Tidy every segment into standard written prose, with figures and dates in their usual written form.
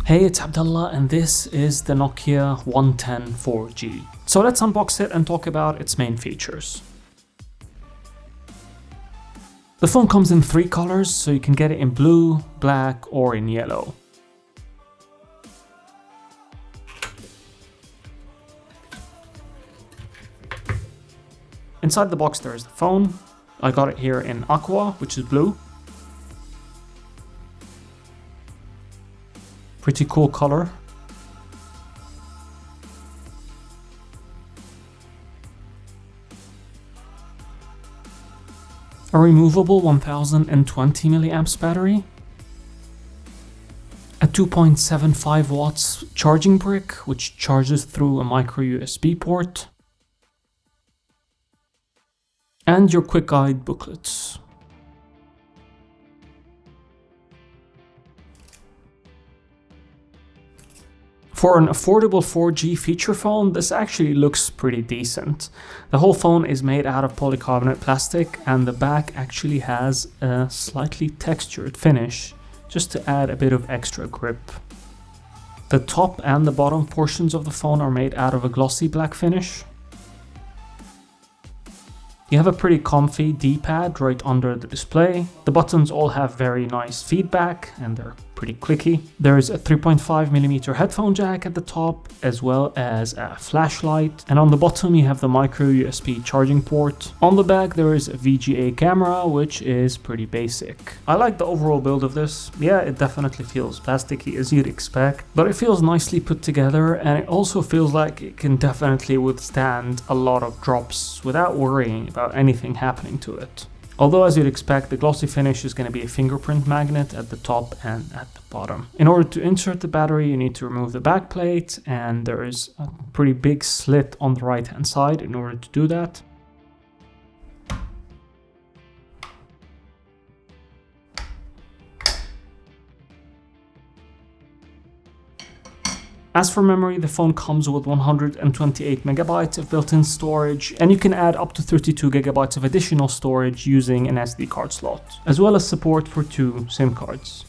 Hey, it's Abdullah and this is the Nokia 110 4G. So let's unbox it and talk about its main features. The phone comes in 3 colors, so you can get it in blue, black or in yellow. Inside the box there is the phone. I got it here in Aqua, which is blue. Pretty cool color. A removable 1020 milliamps battery. A 2.75 watts charging brick, which charges through a micro USB port. And your quick guide booklets. For an affordable 4G feature phone, this actually looks pretty decent. The whole phone is made out of polycarbonate plastic and the back actually has a slightly textured finish, just to add a bit of extra grip. The top and the bottom portions of the phone are made out of a glossy black finish. You have a pretty comfy D-pad right under the display. The buttons all have very nice feedback and they're pretty clicky. There is a 3.5mm headphone jack at the top, as well as a flashlight. And on the bottom you have the micro USB charging port. On the back there is a VGA camera, which is pretty basic. I like the overall build of this. Yeah, it definitely feels plasticky as you'd expect, but it feels nicely put together and it also feels like it can definitely withstand a lot of drops without worrying about anything happening to it. Although as you'd expect, the glossy finish is going to be a fingerprint magnet at the top and at the bottom. In order to insert the battery, you need to remove the back plate, and there is a pretty big slit on the right hand side in order to do that. As for memory, the phone comes with 128 megabytes of built-in storage, and you can add up to 32 gigabytes of additional storage using an SD card slot, as well as support for 2 SIM cards.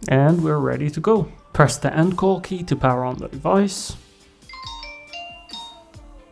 And we're ready to go. Press the end call key to power on the device.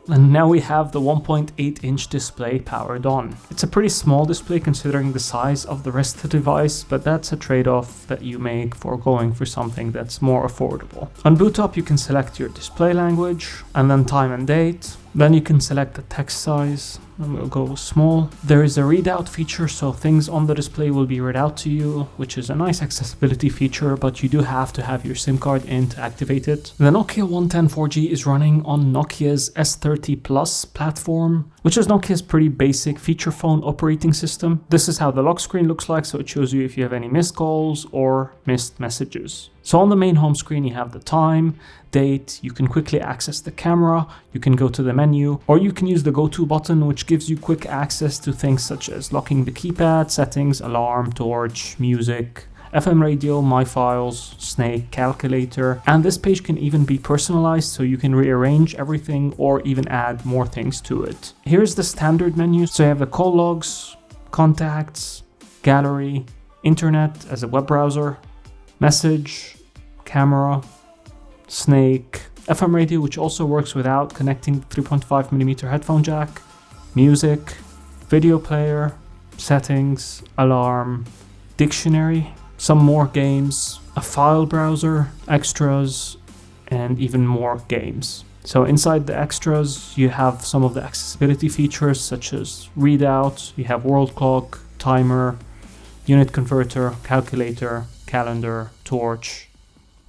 And now we have the 1.8-inch display powered on. It's a pretty small display considering the size of the rest of the device, but that's a trade-off that you make for going for something that's more affordable. On boot up you can select your display language and then time and date. Then you can select the text size, and we'll go small. There is a readout feature, so things on the display will be read out to you, which is a nice accessibility feature, but you do have to have your SIM card in to activate it. The Nokia 110 4G is running on Nokia's S30 Plus platform, which is Nokia's pretty basic feature phone operating system. This is how the lock screen looks like, so it shows you if you have any missed calls or missed messages. So on the main home screen you have the time, date, you can quickly access the camera, you can go to the menu, or you can use the go to button, which gives you quick access to things such as locking the keypad, settings, alarm, torch, music, FM radio, my files, snake, calculator, and this page can even be personalized, so you can rearrange everything or even add more things to it. Here's the standard menu, so you have the call logs, contacts, gallery, internet as a web browser, message, camera, snake, FM radio, which also works without connecting the 3.5mm headphone jack, music, video player, settings, alarm, dictionary, some more games, a file browser, extras, and even more games. So inside the extras, you have some of the accessibility features such as readout, you have world clock, timer, unit converter, calculator, calendar, torch,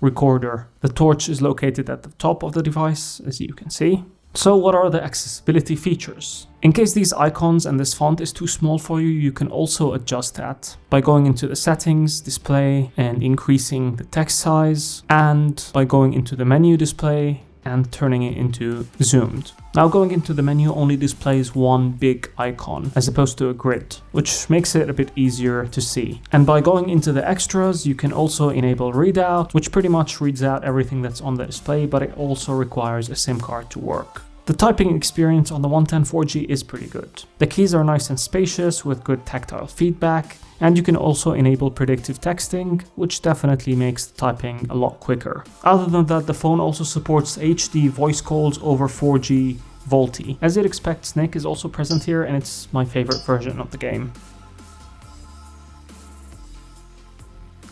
recorder. The torch is located at the top of the device, as you can see. So what are the accessibility features? In case these icons and this font is too small for you, you can also adjust that by going into the settings, display, and increasing the text size, and by going into the menu display and turning it into zoomed. Now going into the menu only displays one big icon as opposed to a grid, which makes it a bit easier to see. And by going into the extras, you can also enable readout, which pretty much reads out everything that's on the display, but it also requires a SIM card to work. The typing experience on the 110 4G is pretty good. The keys are nice and spacious with good tactile feedback, and you can also enable predictive texting, which definitely makes the typing a lot quicker. Other than that, the phone also supports HD voice calls over 4G VoLTE. As you'd expect, Snake is also present here, and it's my favorite version of the game.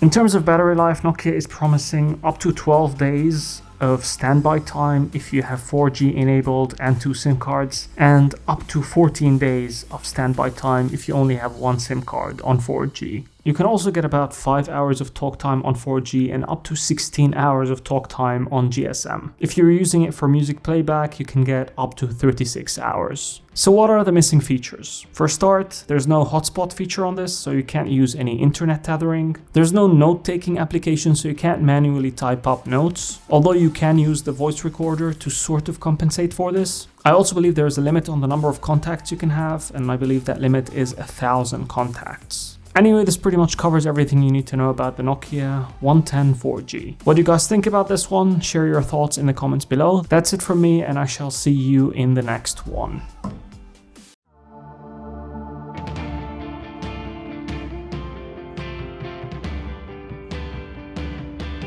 In terms of battery life, Nokia is promising up to 12 days of standby time if you have 4G enabled and 2 SIM cards, and up to 14 days of standby time if you only have 1 SIM card on 4G. You can also get about 5 hours of talk time on 4G and up to 16 hours of talk time on GSM. If you're using it for music playback, you can get up to 36 hours. So what are the missing features? For a start, there's no hotspot feature on this, so you can't use any internet tethering. There's no note-taking application, so you can't manually type up notes, although you can use the voice recorder to sort of compensate for this. I also believe there is a limit on the number of contacts you can have, and I believe that limit is 1,000 contacts. Anyway, this pretty much covers everything you need to know about the Nokia 110 4G. What do you guys think about this one? Share your thoughts in the comments below. That's it from me, and I shall see you in the next one.